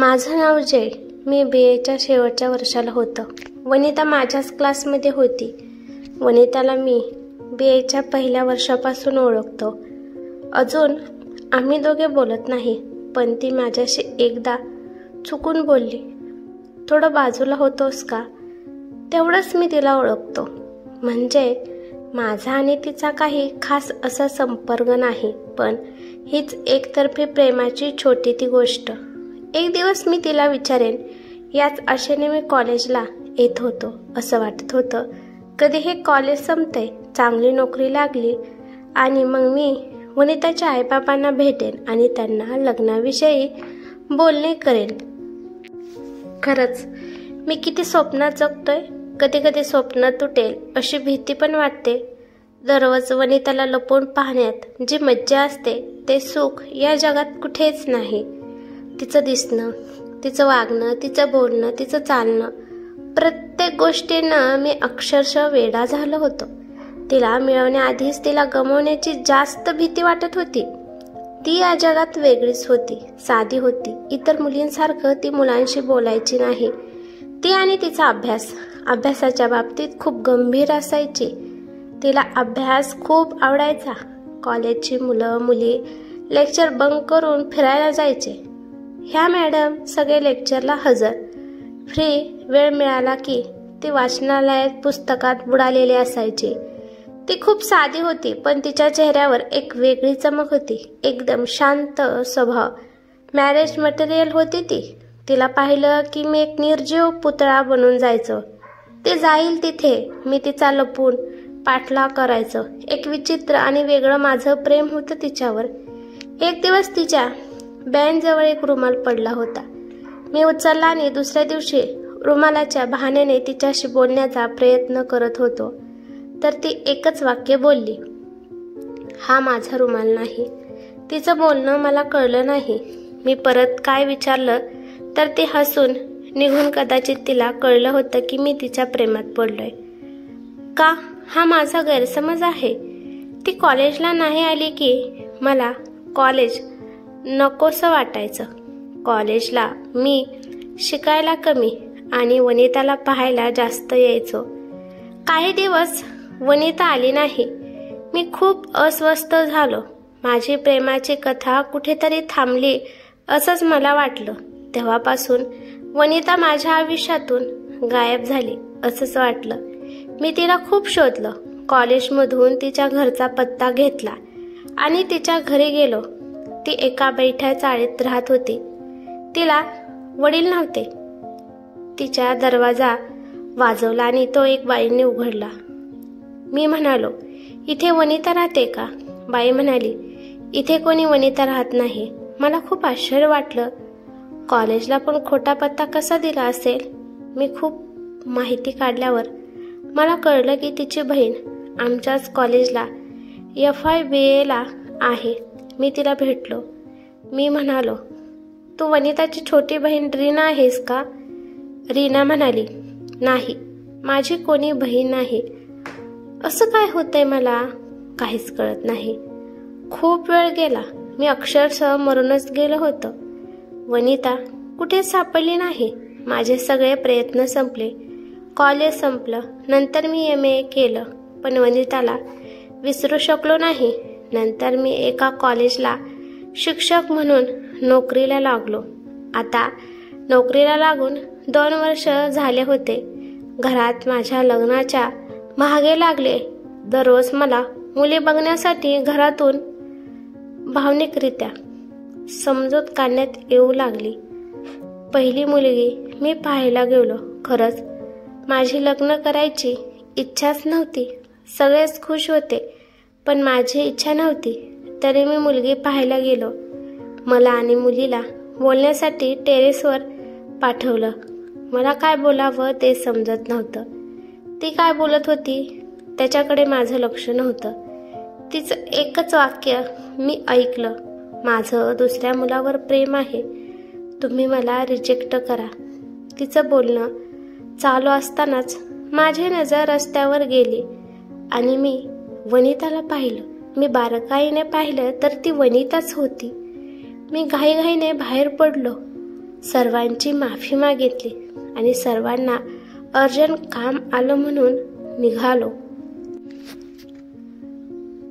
माझं नाव जय. मी BAच्या शेवटच्या वर्षाला होतं. वनिता माझ्याच क्लासमध्ये होती. वनिताला मी BAच्या पहिल्या वर्षापासून ओळखतो. अजून आम्ही दोघे बोलत नाही, पण ती माझ्याशी एकदा चुकून बोलली, थोडं बाजूला होतोस का? तेवढंच मी तिला ओळखतो. म्हणजे माझा आणि तिचा काही खास असा संपर्क नाही, पण हीच एकतर्फी प्रेमाची छोटी ती गोष्ट. एक दिवस मी तिला विचारेन याच आशेने मी कॉलेजला येत होतो. असं वाटत होतं कधी हे कॉलेज संपतंय, चांगली नोकरी लागली आणि मग मी वनिताच्या आईबाबांना भेटेन आणि त्यांना लग्नाविषयी बोलणे करेन. खरंच मी किती स्वप्नात जगतोय. कधी कधी स्वप्न तुटेल अशी भीती पण वाटते. दररोज वनिताला लपवून पाहण्यात जी मज्जा असते ते सुख या जगात कुठेच नाही. तिचं दिसणं, तिचं वागणं, तिचं बोलणं, तिचं चालणं, प्रत्येक गोष्टीनं मी अक्षरशः वेडा झालो होतो. तिला मिळवण्याआधीच तिला गमावण्याची जास्त भीती वाटत होती. ती या जगात वेगळीच होती, साधी होती. इतर मुलींसारखं ती मुलांशी बोलायची नाही. ती आणि तिचा अभ्यासाच्या बाबतीत खूप गंभीर असायची. तिला अभ्यास खूप आवडायचा. कॉलेजची मुलं मुली लेक्चर बंक करून फिरायला जायचे. ह्या मॅडम सगळे लेक्चरला हजर. फ्री वेळ मिळाला की ती वाचनालयात पुस्तकात बुडालेली असायची. ती खूप साधी होती, पण तिच्या चेहऱ्यावर एक वेगळी चमक होती. एकदम शांत स्वभाव, मॅरेज मटेरियल होती ती. तिला पाहिलं की मी एक निर्जीव पुतळा बनून जायचो. ती जाईल तिथे मी तिचा लपून पाठलाग करायचो. एक विचित्र आणि वेगळं माझं प्रेम होतं तिच्यावर. एक दिवस तिच्या बॅनजवळ एक रुमाल पडला होता. मी उचलला आणि दुसऱ्या दिवशी रुमालाच्या बहाण्याने तिच्याशी बोलण्याचा प्रयत्न करत होतो, तर ती एकच वाक्य बोलली, हा माझा रुमाल नाही. तिचं बोलणं मला कळलं नाही. मी परत काय विचारलं तर ती हसून निघून. कदाचित तिला कळलं होतं की मी तिच्या प्रेमात पडलोय. का? हा माझा गैरसमज आहे. ती कॉलेजला नाही आली की मला कॉलेज नकोसं वाटायचं. कॉलेजला मी शिकायला कमी आणि वनिताला पाहायला जास्त यायचो. काही दिवस वनिता आली नाही. मी खूप अस्वस्थ झालो. माझी प्रेमाची कथा कुठेतरी थांबली असंच मला वाटलं. तेव्हापासून वनिता माझ्या आयुष्यातून गायब झाली असंच वाटलं. मी तिला खूप शोधलं. कॉलेजमधून तिच्या घरचा पत्ता घेतला आणि तिच्या घरी गेलो. ती एका बैठ्या चाळीत राहत होती. तिला वडील नव्हते. तिच्या दरवाजा वाजवला आणि तो एक बाईने उघडला. मी म्हणालो, इथे वनिता राहते का? बाई म्हणाली, इथे कोणी वनिता राहत नाही. मला खूप आश्चर्य वाटलं. कॉलेजला पण खोटा पत्ता कसा दिला असेल? मी खूप माहिती काढल्यावर मला कळलं की तिची बहीण आमच्याच कॉलेजला FIBAला आहे. मी तिला भेटलो. मी म्हणालो, तू वनिताची छोटी बहीण रीना आहेस का? रीना म्हणाली, नाही, माझी कोणी बहीण नाही. असं काय होतंय मला काहीच कळत नाही. खूप वेळ गेला. मी अक्षरशः मरूनच गेलो होतं. वनिता कुठे सापडली नाही. माझे सगळे प्रयत्न संपले. कॉलेज संपलं. नंतर मी MA केलं, पण वनिताला विसरू शकलो नाही. नंतर मी एका कॉलेजला शिक्षक म्हणून नोकरीला लागलो. आता नोकरीला लागून 2 वर्ष झाले होते. घरात माझ्या लग्नाच्या महागे लागले. दररोज मला मुली बघण्यासाठी घरातून भावनिकरित्या समजूत काढण्यात येऊ लागली. पहिली मुलगी मी पाहायला गेलो. खरंच माझी लग्न करायची इच्छाच नव्हती. सगळेच खुश होते, पण माझी इच्छा नव्हती. तरी मी मुलगी पाहायला गेलो. मला आणि मुलीला बोलण्यासाठी टेरेसवर पाठवलं. मला काय बोलावं ते समजत नव्हतं. ती काय बोलत होती त्याच्याकडे माझं लक्ष नव्हतं. तिचं एकच वाक्य मी ऐकलं, माझं दुसऱ्या मुलावर प्रेम आहे, तुम्ही मला रिजेक्ट करा. तिचं बोलणं चालू असतानाच माझी नजर रस्त्यावर गेली आणि मी वनिताला पाहिलं. मी बारकाईने पाहिलं तर ती वनिताच होती. मी घाईघाईने बाहेर पडलो. सर्वांची माफी मागितली आणि सर्वांना अर्जंट काम आलं म्हणून निघालो.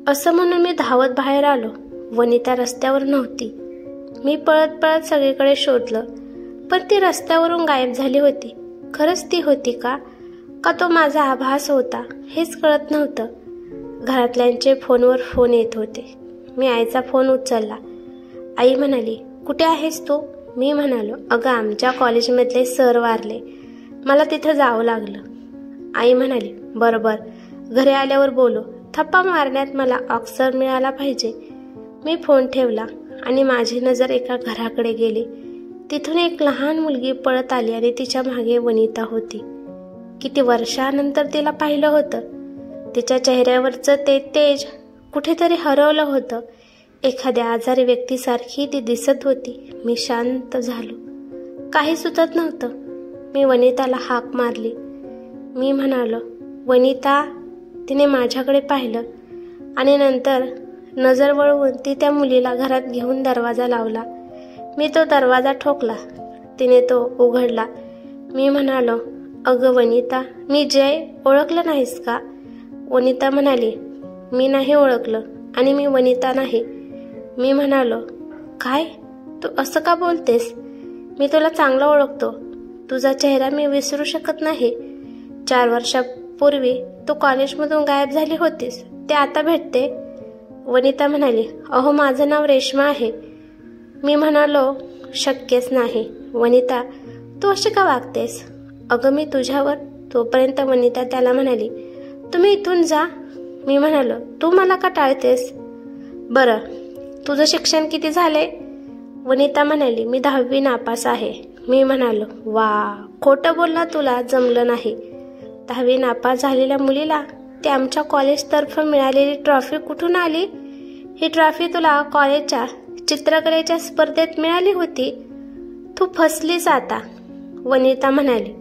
असं म्हणून मी धावत बाहेर आलो. वनिता रस्त्यावर नव्हती. मी पळत पळत सगळीकडे शोधलं, पण ती रस्त्यावरून गायब झाली होती. खरंच ती होती का तो माझा आभास होता हेच कळत नव्हतं. घरातल्यांचे फोनवर फोन येत होते. मी आईचा फोन उचलला. आई म्हणाली, कुठे आहेस तू? मी म्हणालो, अगं आमच्या कॉलेजमधले सर वारले, मला तिथं जावं लागलं. आई म्हणाली, बरोबर, घरी आल्यावर बोलू. थप्पा मारण्यात मला अक्षर मिळाला पाहिजे. मी फोन ठेवला आणि माझी नजर एका घराकडे गेली. तिथून एक लहान मुलगी पळत आली आणि तिच्या मागे वनिता होती. किती वर्षानंतर तिला पाहिलं होतं. तिच्या चेहऱ्यावरचं ते तेज कुठेतरी हरवलं होतं. एखाद्या आजारी व्यक्तीसारखी ती दिसत होती. मी शांत झालो. काही सुचत नव्हतं. मी वनिताला हाक मारली. मी म्हणालो, वनिता. तिने माझ्याकडे पाहिलं आणि नंतर नजर वळवून ती त्या मुलीला घरात घेऊन दरवाजा लावला. मी तो दरवाजा ठोकला. तिने तो उघडला. मी म्हणालो, अगं वनिता, मी जय, ओळखलं नाहीस का? वनिता म्हणाली, मी नाही ओळखलं आणि मी वनिता नाही. मी म्हणालो, काय? तू असं का बोलतेस? मी तुला चांगलं ओळखतो. तुझा चेहरा मी विसरू शकत नाही. 4 वर्षापूर्वी तू कॉलेजमधून गायब झाली होतीस, ते आता भेटते. वनिता म्हणाली, अहो माझं नाव रेश्मा आहे. मी म्हणालो, शक्यच नाही. वनिता, तू अशी का वागतेस? अगं मी तुझ्यावर. तोपर्यंत वनिता त्याला म्हणाली, तुम्ही इथून जा. मी म्हणालो, तू मला का टाळतेस? बरं, तुझं शिक्षण किती झालंय? वनिता म्हणाली, मी 10वी नापास आहे. मी म्हणालो, वा, खोटं बोलला, तुला जमलं नाही. 10वी नापास झालेल्या मुलीला ती आमच्या कॉलेजतर्फे मिळालेली ट्रॉफी कुठून आली? ही ट्रॉफी तुला कॉलेजच्या चित्रकलेच्या स्पर्धेत मिळाली होती. तू फसलीस आता. वनिता म्हणाली,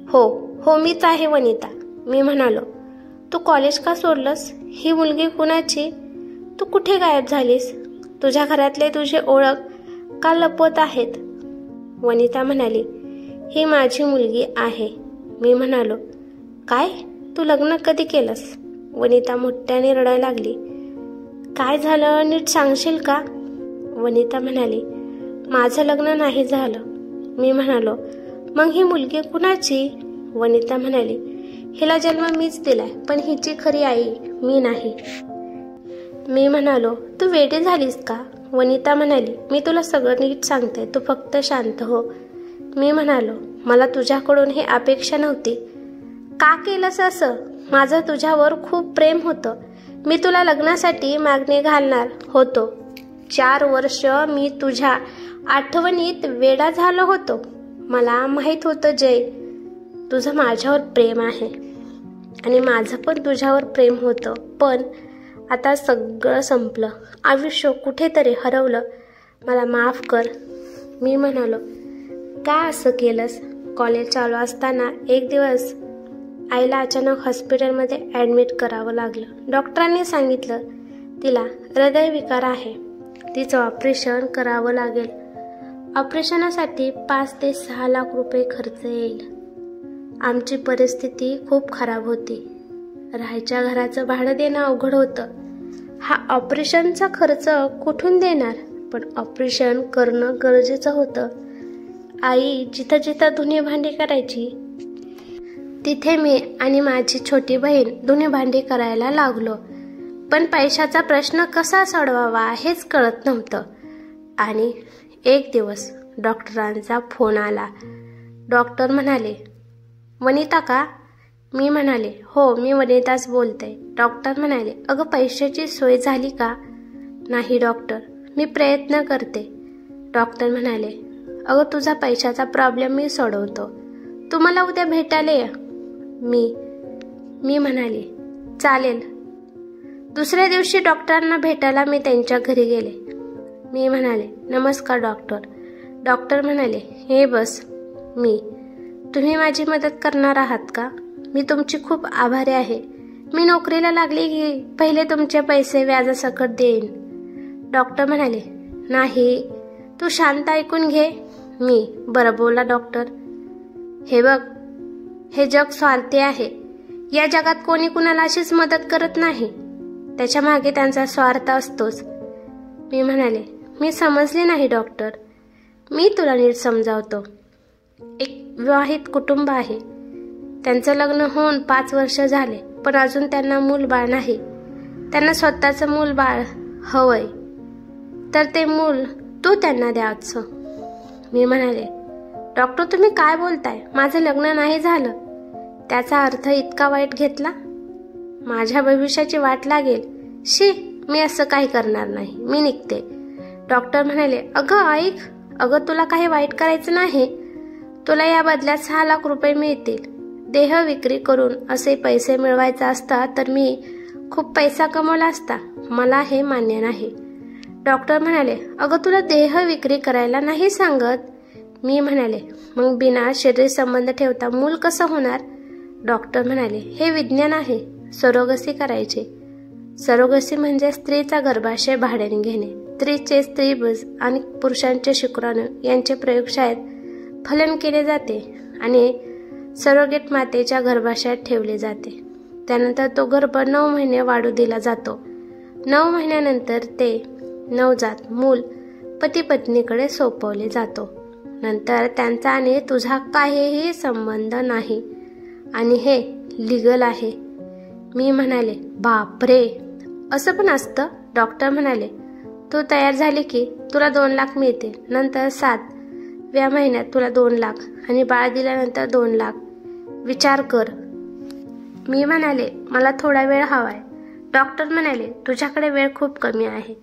हो मीच आहे वनिता. मी म्हणालो, तू कॉलेज का सोडलंस? ही मुलगी कुणाची? तू कुठे गायब झालीस? तुझ्या घरातले तुझी ओळख का लपवत आहेत? वनिता म्हणाली, ही माझी मुलगी आहे. मी म्हणालो, काय? तू लग्न कधी केलंस? वनिता मोठ्याने रडायला लागली. काय झालं, नीट सांगशील का? वनिता म्हणाली, माझं लग्न नाही झालं. मी म्हणालो, मग ही मुलगी कुणाची? वनिता म्हणाली, हिला जन्म मीच दिलाय, पण हिची खरी आई मी नाही. मी म्हणालो, तू वेडी झालीस का? वनिता म्हणाली, मी तुला सगळं नीट सांगते, तू फक्त शांत हो. मी म्हणालो, मला तुझ्याकडून ही अपेक्षा नव्हती. का केलंस असं? माझं तुझ्यावर खूप प्रेम होतं. मी तुला लग्नासाठी मागणी घालणार होतो. 4 वर्ष मी तुझ्या आठवणीत वेडा झालो होतो. मला माहीत होतं जय, तुझं माझ्यावर प्रेम आहे आणि माझं पण तुझ्यावर प्रेम होतं. पण आता सगळं संपलं. आयुष्य कुठेतरी हरवलं. मला माफ कर. मी म्हणालो, का असं केलंस? कॉलेज चालू असताना एक दिवस आईला अचानक हॉस्पिटलमध्ये ॲडमिट करावं लागलं. डॉक्टरांनी सांगितलं तिला हृदयविकार आहे. तिचं ऑपरेशन करावं लागेल. ऑपरेशनासाठी 5 ते 6 लाख रुपये खर्च येईल. आमची परिस्थिती खूप खराब होती. राहायच्या घराचं भाडं देणं अवघड होतं. हा ऑपरेशनचा खर्च कुठून देणार? पण ऑपरेशन करणं गरजेचं होतं. आई जिथं जिथं धुणी भांडी करायची तिथे मी आणि माझी छोटी बहीण धुणी भांडी करायला लागलो. पण पैशाचा प्रश्न कसा सोडवावा हेच कळत नव्हतं. आणि एक दिवस डॉक्टरांचा फोन आला. डॉक्टर म्हणाले, वनिता का? मी म्हणाले, हो मी वनिताच बोलते. डॉक्टर म्हणाले, अगं पैशाची सोय झाली का? नाही डॉक्टर, मी प्रयत्न करते. डॉक्टर म्हणाले, अगं तुझा पैशाचा प्रॉब्लेम मी सोडवतो. तू मला उद्या भेटायला ये. मी म्हणाले, चालेल. दुसऱ्या दिवशी डॉक्टरांना भेटायला मी त्यांच्या घरी गेले. मी म्हणाले, नमस्कार डॉक्टर. डॉक्टर म्हणाले, हे बस. तुम्ही माझी मदत करणार आहात का? मी तुमची खूप आभारी आहे. मी नोकरीला लागली की पहिले तुमचे पैसे व्याजासकट देईन. डॉक्टर म्हणाले, नाही, तू शांत ऐकून घे. बरं बोला डॉक्टर. हे बघ, हे जग स्वार्थी आहे. या जगात कोणी कुणाला अशीच मदत करत नाही. त्याच्या मागे त्यांचा स्वार्थ असतोच. मी म्हणाले, मी समजले नाही डॉक्टर. मी तुला नीट समजावतो. एक विवाहित कुटुंब आहे. त्यांचं लग्न होऊन 5 वर्ष झाले, पण अजून त्यांना मूल बाळ नाही. त्यांना स्वतःचं मूल बाळ हवंय, तर ते मूल तू त्यांना द्यायचं. मी म्हणाले, डॉक्टर तुम्ही काय बोलताय? माझं लग्न नाही झालं. त्याचा अर्थ इतका वाईट घेतला? माझ्या भविष्याची वाट लागेल. शी, मी असं काही करणार नाही. मी निघते. डॉक्टर म्हणाले, अगं ऐक, अगं तुला काही वाईट करायचं नाही. तुला या बदल्यात 6 लाख रुपये मिळतील. देह विक्री करून असे पैसे मिळवायचा असता तर मी खूप पैसा कमवला असता. मला हे मान्य नाही. डॉक्टर म्हणाले, अगं तुला देह विक्री करायला नाही सांगत. मी म्हणाले, मग बिना शरीर संबंध ठेवता मूल कसं होणार? डॉक्टर म्हणाले, हे विज्ञान आहे. सरोगसी करायचे. सरोगसी म्हणजे स्त्रीचा गर्भाशय भाड्याने घेणे. स्त्रीचे स्त्रीबीज आणि पुरुषांचे शुक्राणू यांचे प्रयोगशाळेत फलन केले जाते आणि सरोगेट मातेच्या गर्भाशयात ठेवले जाते. त्यानंतर तो गर्भ 9 महिने वाढू दिला जातो. 9 महिन्यानंतर ते नवजात मूल पती पत्नीकडे सोपवले जातो. नंतर त्यांचा आणि तुझा काहीही संबंध नाही आणि हे लीगल आहे. मी म्हणाले, बापरे, असं पण असतं? डॉक्टर म्हणाले, तू तयार झाली की तुला 2 लाख मिळतील. नंतर 7व्या महिन्यात तुला 2 लाख आणि बाळ दिल्यानंतर 2 लाख. विचार कर. मी म्हणाले, मला थोडा वेळ हवाय. डॉक्टर म्हणाले, तुझ्याकडे वेळ खूप कमी आहे.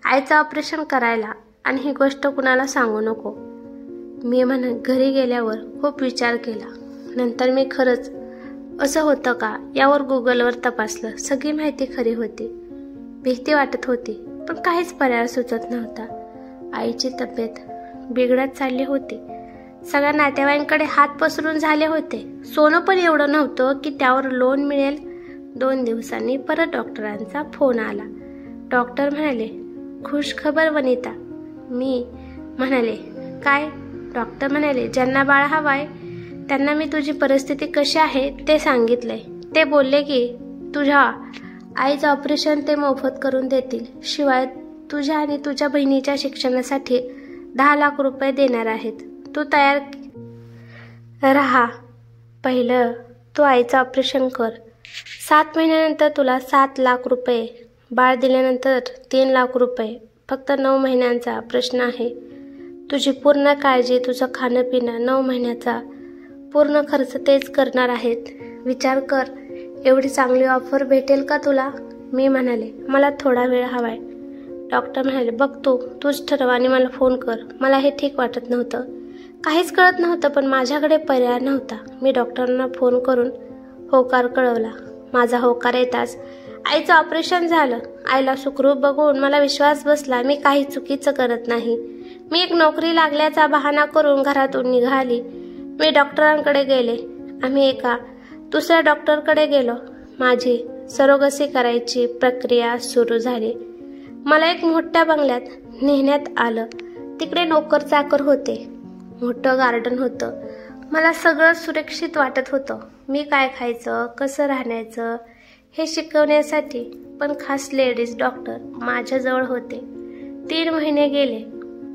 आईचं ऑपरेशन करायला आणि ही गोष्ट कुणाला सांगू नको. मी घरी गेल्यावर खूप विचार केला. नंतर मी खरंच असं होतं का यावर गुगलवर तपासलं. सगळी माहिती खरी होती. भीती वाटत होती, पण काहीच पर्याय सुचत नव्हता. आईची तब्येत बिघडत चालली होती. सगळ्या नातेवाईकांकडे हात पसरून झाले होते. सोनं पण एवढं नव्हतं की त्यावर लोन मिळेल. 2 दिवसांनी परत डॉक्टरांचा फोन आला. डॉक्टर म्हणाले, खुश खबर वनिता. मी म्हणाले, काय? डॉक्टर म्हणाले, ज्यांना बाळ हवाय त्यांना मी तुझी परिस्थिती कशी आहे ते सांगितलंय. ते बोलले की तुझ्या आईचं ऑपरेशन ते मोफत करून देतील. शिवाय तुझ्या आणि तुझ्या बहिणीच्या शिक्षणासाठी 10 लाख रुपये देणार आहेत. तू तयार राहा. पहिलं तू आईचं ऑपरेशन कर. 7 महिन्यानंतर तुला 7 लाख रुपये. बाळ दिल्यानंतर 3 लाख रुपये. फक्त 9 महिन्यांचा प्रश्न आहे. तुझी पूर्ण काळजी, तुझं खाणं पिणं, 9 महिन्याचा पूर्ण खर्च तेच करणार आहेत. विचार कर, एवढी चांगली ऑफर भेटेल का तुला? मी म्हणाले, मला थोडा वेळ हवाय. डॉक्टर म्हणाले, बघ तूच ठरव आणि मला फोन कर. मला हे ठीक वाटत नव्हतं. काहीच कळत नव्हतं, पण माझ्याकडे पर्याय नव्हता. मी डॉक्टरांना फोन करून होकार कळवला. माझा होकार येताच आईचं ऑपरेशन झालं. आईला सुखरूप बघून मला विश्वास बसला. मी काही चुकीचं करत नाही. मी एक नोकरी लागल्याचा बहाणा करून घरातून निघाली. मी डॉक्टरांकडे गेले. आम्ही एका दुसऱ्या डॉक्टरकडे गेलो. माझी सरोगसी करायची प्रक्रिया सुरू झाली. मला एक मोठ्या बंगल्यात नेण्यात आलं. तिकडे नोकर चाकर होते. मोठं गार्डन होतं. मला सगळं सुरक्षित वाटत होतं. मी काय खायचं, कसं राहण्याचं हे शिकवण्यासाठी पण खास लेडीज डॉक्टर माझ्याजवळ होते. 3 महिने गेले.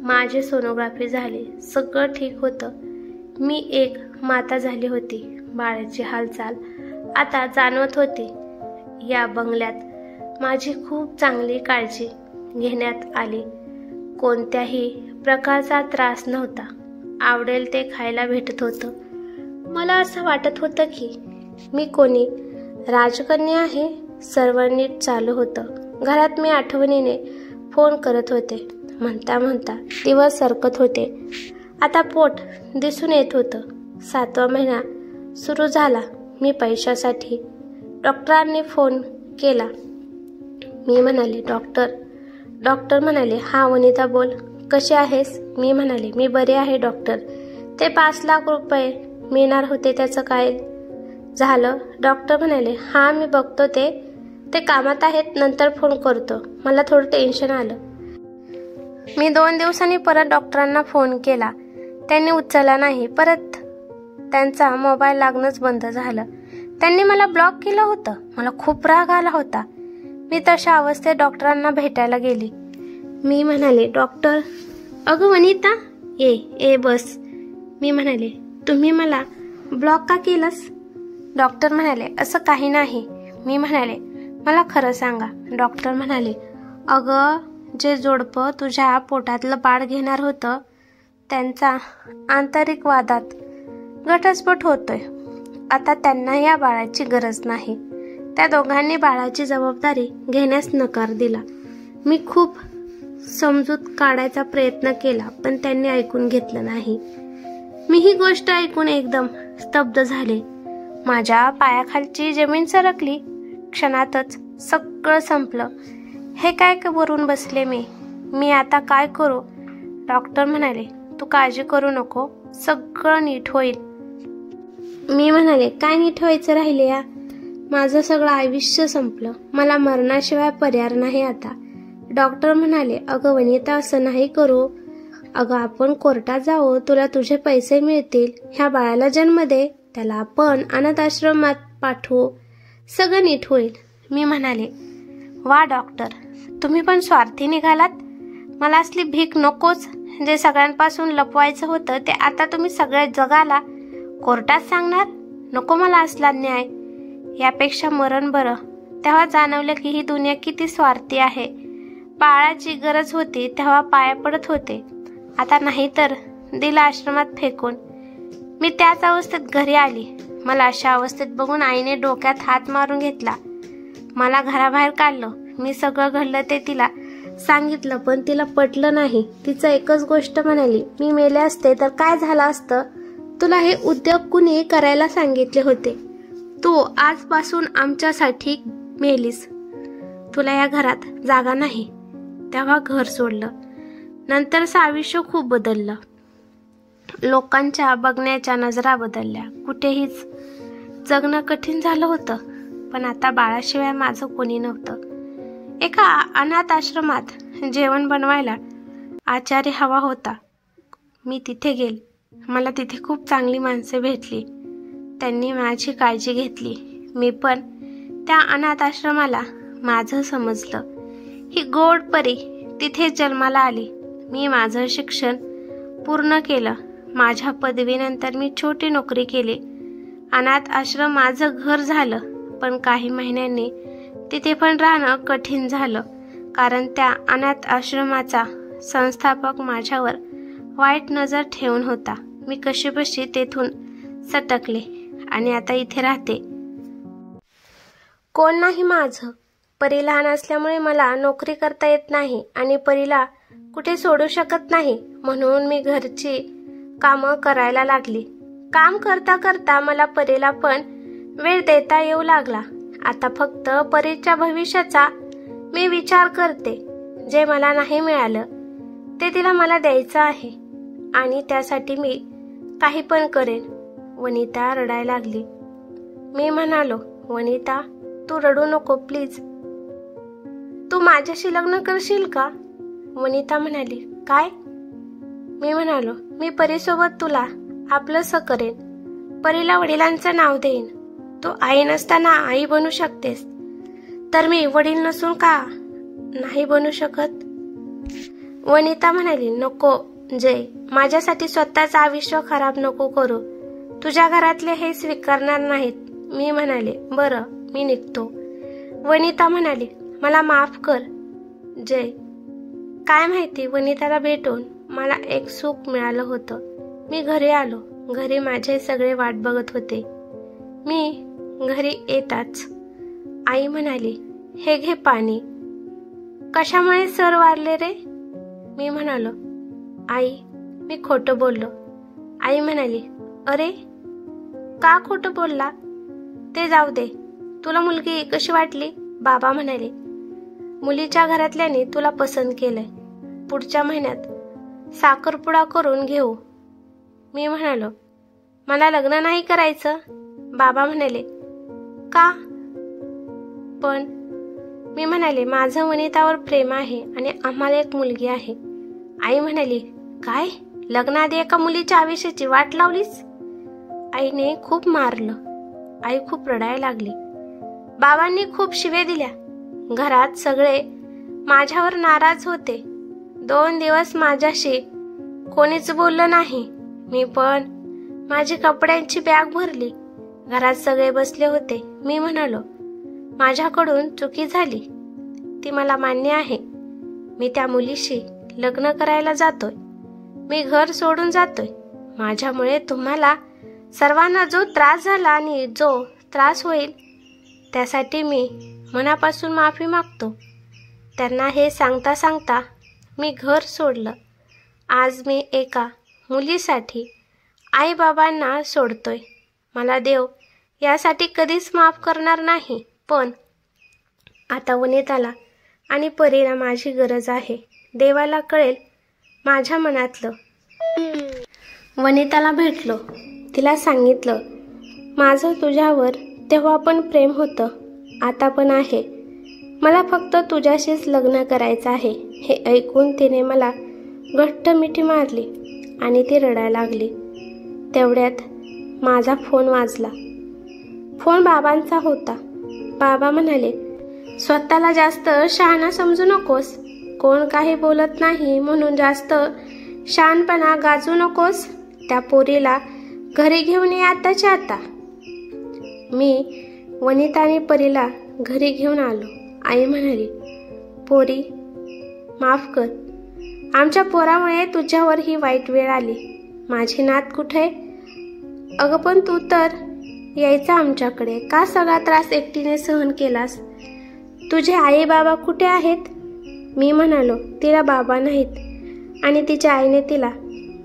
माझी सोनोग्राफी झाली. सगळं ठीक होतं. मी एक माता झाली होती. बाळाची हालचाल आता जाणवत होती. या बंगल्यात माझी खूप चांगली काळजी घेण्यात आली. कोणत्याही प्रकारचा त्रास नव्हता. आवडेल ते खायला भेटत होतं. मला असं वाटत होतं की मी कोणी राजकन्या आहे. सर्व नीट चालू होतं. घरात मी आठवणीने फोन करत होते. म्हणता म्हणता दिवस सरकत होते. आता पोट दिसून येत होतं. 7वा महिना सुरू झाला. मी पैशासाठी डॉक्टरांनी फोन केला. मी म्हणाले, डॉक्टर म्हणाले, हा वनिता बोल, कशी आहेस? मी म्हणाले, मी बरे आहे डॉक्टर. ते 5 लाख रुपये मिळणार होते त्याचं काय झालं? डॉक्टर म्हणाले, हा मी बघतो ते कामात आहेत, नंतर फोन करतो. मला थोडं टेन्शन आलं. मी 2 दिवसांनी परत डॉक्टरांना फोन केला. त्यांनी उचलला नाही. परत त्यांचा मोबाईल लागणंच बंद झालं. त्यांनी मला ब्लॉक केलं होतं. मला खूप राग आला होता. मी तशा अवस्थेत डॉक्टरांना भेटायला गेली. मी म्हणाले, डॉक्टर, अगं वनिता, ये बस. मी म्हणाले, तुम्ही मला ब्लॉक का केलंस? डॉक्टर म्हणाले, असं काही नाही. मी म्हणाले, मला खरं सांगा. डॉक्टर म्हणाले, अगं, जे जोडपं तुझ्या पोटातलं बाळ घेणार होतं त्यांचा आंतरिक वादात घटस्फोट होतोय. आता त्यांना या बाळाची गरज नाही. त्या दोघांनी बाळाची जबाबदारी घेण्यास नकार दिला. मी खूप समजूत काढायचा प्रयत्न केला, पण त्यांनी ऐकून घेतलं नाही. मी ही गोष्ट ऐकून एकदम स्तब्ध झाले. माझ्या पायाखालची जमीन सरकली. क्षणातच सगळं संपलं. हे काय वरून बसले मी आता काय करू? डॉक्टर म्हणाले, तू काळजी करू नको, सगळं नीट होईल. मी म्हणाले, काय नीट व्हायचं राहिले या? माझं सगळं आयुष्य संपलं. मला मरणाशिवाय पर्याय नाही आता. डॉक्टर म्हणाले, अगं वनिता, असं नाही करू. अगं, आपण कोर्टात जाऊ, तुला तुझे पैसे मिळतील. ह्या बाळाला जन्म दे, त्याला आपण अनाथ आश्रमात पाठवू, सगळं नीट होईल. मी म्हणाले, वा डॉक्टर, तुम्ही पण स्वार्थी निघालात. मला असली भीक नकोच. जे सगळ्यांपासून लपवायचं होतं ते आता तुम्ही सगळ्या जगाला कोर्टात सांगणार? नको मला असला न्याय. यापेक्षा मरण बरं. तेव्हा जाणवलं की ही दुनिया किती स्वार्थी आहे. बाळाची गरज होती तेव्हा पाया पडत होते, आता नाही तर दिला आश्रमात फेकून. मी त्याच अवस्थेत घरी आली. मला अशा अवस्थेत बघून आईने डोक्यात हात मारून घेतला. मला घराबाहेर काढलं. मी सगळं घडलं ते तिला सांगितलं, पण तिला पटलं नाही. तिचं एकच गोष्ट म्हणाली, मी मेले असते तर काय झालं असतं? तुला हे उद्योग कुणी करायला सांगितले होते? तू आजपासून आमच्यासाठी मेलीस. तुला या घरात जागा नाही. तेव्हा घर सोडलं. नंतरचं आयुष्य खूप बदललं. लोकांच्या बघण्याच्या नजरा बदलल्या. कुठेहीच जगणं कठीण झालं होतं. पण आता बाळाशिवाय माझं कोणी नव्हतं. एका अनाथ आश्रमात जेवण बनवायला आचारी हवा होता. मी तिथे गेले. मला तिथे खूप चांगली माणसे भेटली. त्यांनी माझी काळजी घेतली. मी पण त्या अनाथ आश्रमाला माझं समजलं. ही गोड परी तिथे जन्माला आली. मी माझं शिक्षण पूर्ण केलं. माझ्या पदवीनंतर मी छोटी नोकरी केली. अनाथ आश्रम माझं घर झालं. पण काही महिन्यांनी तिथे पण राहणं कठीण झालं, कारण त्या अनाथ आश्रमाचा संस्थापक माझ्यावर वाईट नजर ठेवून होता. मी कशीबशी तेथून सटकले आणि आता इथे राहते. कोण नाही माझं. परी लहान असल्यामुळे मला नोकरी करता येत नाही आणि परीला कुठे सोडू शकत नाही, म्हणून मी घरची कामं करायला लागली. काम करता करता मला परीला पण वेळ देता येऊ लागला. आता फक्त परीच्या भविष्याचा मी विचार करते. जे मला नाही मिळालं ते तिला मला द्यायचं आहे आणि त्यासाठी मी काही पण करेन. वनिता रडायला लागली. मी म्हणालो, वनिता, तू रडू नको प्लीज. तू माझ्याशी लग्न करशील का? वनिता म्हणाली, काय? मी म्हणालो, मी परीसोबत तुला आपलंसं करेन. परीला वडिलांचं नाव देईन. तू आई नसताना आई बनू शकतेस, तर मी वडील नसून का नाही बनू शकत? वनिता म्हणाली, नको जय, माझ्यासाठी स्वतःचं आयुष्य खराब नको करू. तुझ्या घरातले हे स्वीकारणार नाहीत. मी म्हणाले, बरं, मी निघतो. वनिता म्हणाली, मला माफ कर जय. काय माहिती, वनिताला भेटून मला एक सुख मिळालं होतं. मी घरी आलो. घरी माझे सगळे वाट बघत होते. मी घरी येताच आई म्हणाली, हे घे पाणी. कशामुळे सर वारले रे? मी म्हणालो, आई, मी खोटं बोललो. आई म्हणाली, अरे का खोटं बोलला? ते जाऊ दे. तुला मुलगी कशी वाटली? बाबा म्हणाले, मुलीच्या घरातल्याने तुला पसंत केलंय. पुढच्या महिन्यात साखरपुडा करून घेऊ. मी म्हणालो, मला लग्न नाही करायचं. बाबा म्हणाले, का? पण मी म्हणाले, माझं वनितावर प्रेम आहे आणि आम्हाला एक मुलगी आहे. आई म्हणाली, काय? लग्नाआधी एका मुलीच्या आयुष्याची वाट लावलीस? आईने खूप मारलं. आई खूप रडायला लागली. बाबांनी खूप शिव्या दिल्या. घरात सगळे माझ्यावर नाराज होते. 2 दिवस माझ्याशी कोणीच बोललं नाही. मी पण माझी कपड्यांची बॅग भरली. घरात सगळे बसले होते. मी म्हणालो, माझ्याकडून चुकी झाली, ती मला मान्य आहे. मी त्या मुलीशी लग्न करायला जातोय. मी घर सोडून जातोय. माझ्यामुळे तुम्हाला सर्वांना जो त्रास झाला आणि जो त्रास होईल त्यासाठी मी मनापासून माफी मागतो. त्यांना हे सांगता सांगता मी घर सोडलं. आज मी एका मुलीसाठी आई बाबांना सोडतोय. मला देव यासाठी कधीच माफ करणार नाही. पण आता वनिताला आणि परीला माझी गरज आहे. देवाला कळेल माझ्या मनातलं. वनिताला भेटलो. तिला सांगितलं, माझं तुझ्यावर तेव्हा पण प्रेम होतं, आता पण आहे. मला फक्त तुझ्याशीच लग्न करायचं आहे. हे ऐकून तिने मला घट्ट मिठी मारली आणि ती रडायला लागली. तेवढ्यात माझा फोन वाजला. फोन बाबांचा होता. बाबा म्हणाले, स्वतःला जास्त शहाणा समजू नकोस. कोण काही बोलत नाही म्हणून जास्त शहाणपणा गाजू नकोस. त्या पोरीला घरी घेऊन ये आताच्या आता. मी वनिता आणि परीला घरी घेऊन आलो. आई म्हणाली, पोरी माफ कर. आमच्या पोरामुळे तुझ्यावर ही वाईट वेळ आली. माझी नात कुठे? अगं पण तू तर यायचा आमच्याकडे. का सगळा त्रास एकटीने सहन केलास? तुझे आई बाबा कुठे आहेत? मी म्हणालो, तिला बाबा नाहीत आणि तिच्या आईने तिला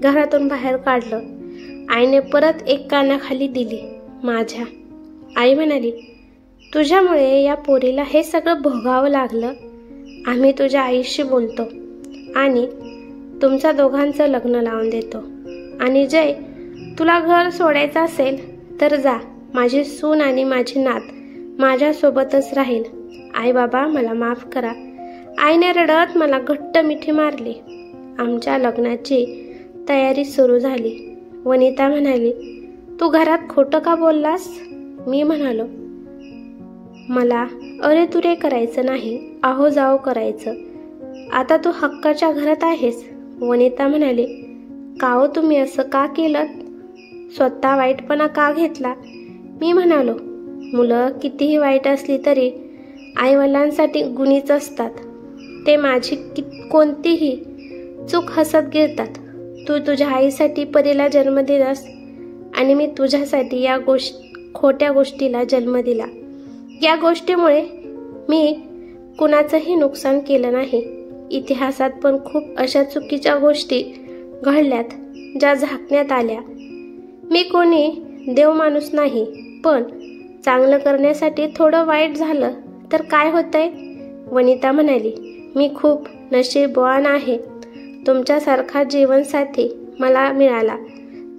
घरातून बाहेर काढलं. आईने परत एक कानाखाली दिली माझ्या. आई म्हणाली, तुझ्यामुळे या पोरीला हे सगळं भोगावं लागलं. आम्ही तुझ्या आईशी बोलतो आणि तुमच्या दोघांचं लग्न लावून देतो. आणि जय, तुला घर सोडायचं असेल तर जा. माझी सून आणि माझी नात माझ्यासोबतच राहील. आई बाबा मला माफ करा. आईने रडत मला घट्ट मिठी मारली. आमच्या लग्नाची तयारी सुरू झाली. वनिता म्हणाली, तू घरात खोटं का बोललास? मी म्हणालो, मला अरे तुरे करायचं नाही, आहो जाओ करायचं. आता तू हक्काच्या घरात आहेस. वनिता म्हणाली, का हो तुम्ही असं का केलं? स्वतः वाईटपणा का घेतला? मी म्हणालो, मुलं कितीही वाईट असली तरी आईवडिलांसाठी गुणीच असतात. ते माझी कोणतीही चूक हसत गिळतात. तू तुझ्या आईसाठी परीला जन्म दिलास आणि मी तुझ्यासाठी या खोट्या गोष्टीला जन्म दिला. या गोष्टीमुळे मी कुणाचंही नुकसान केलं नाही. इतिहासात पण खूप अशा चुकीच्या गोष्टी घडल्यात ज्या झाकण्यात आल्या. मी कोणी देव माणूस नाही, पण चांगलं करण्यासाठी थोडं वाईट झालं तर काय होतंय? वनिता म्हणाली, मी खूप नशीबवान आहे. तुमच्यासारखा जीवनसाथी मला मिळाला.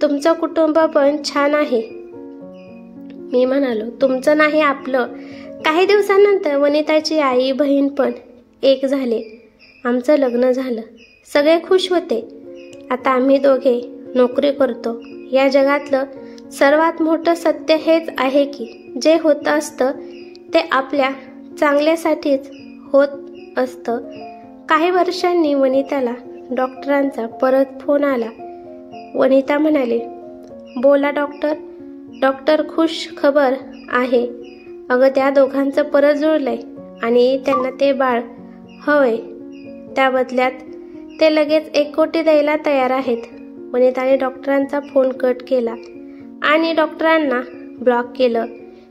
तुमचं कुटुंब पण छान आहे. मी म्हणालो, तुमचं नाही आपलं. काही दिवसांनंतर वनिताची आई बहीण पण एक झाले. आमचं लग्न झालं. सगळे खुश होते. आता आम्ही दोघे नोकरी करतो. या जगातलं सर्वात मोठं सत्य हेच आहे की जे होत असतं ते आपल्या चांगल्यासाठीच होत असतं. काही वर्षांनी वनिताला डॉक्टरांचा परत फोन आला. वनिता म्हणाली, बोला डॉक्टर. डॉक्टर, खुश खबर आहे. अगं त्या दोघांचं परत जुळलंय आणि त्यांना ते बाळ हवंय. त्या बदल्यात ते लगेच 1 कोटी द्यायला तयार आहेत. वनिताने डॉक्टरांचा फोन कट केला आणि डॉक्टरांना ब्लॉक केलं.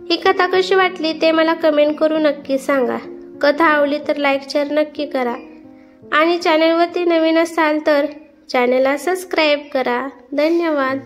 ही कथा कशी वाटली ते मला कमेंट करून नक्की सांगा. कथा आवडली तर लाईक शेअर नक्की करा आणि चॅनलवरती नवीन असाल तर चॅनलला सबस्क्राईब करा. धन्यवाद.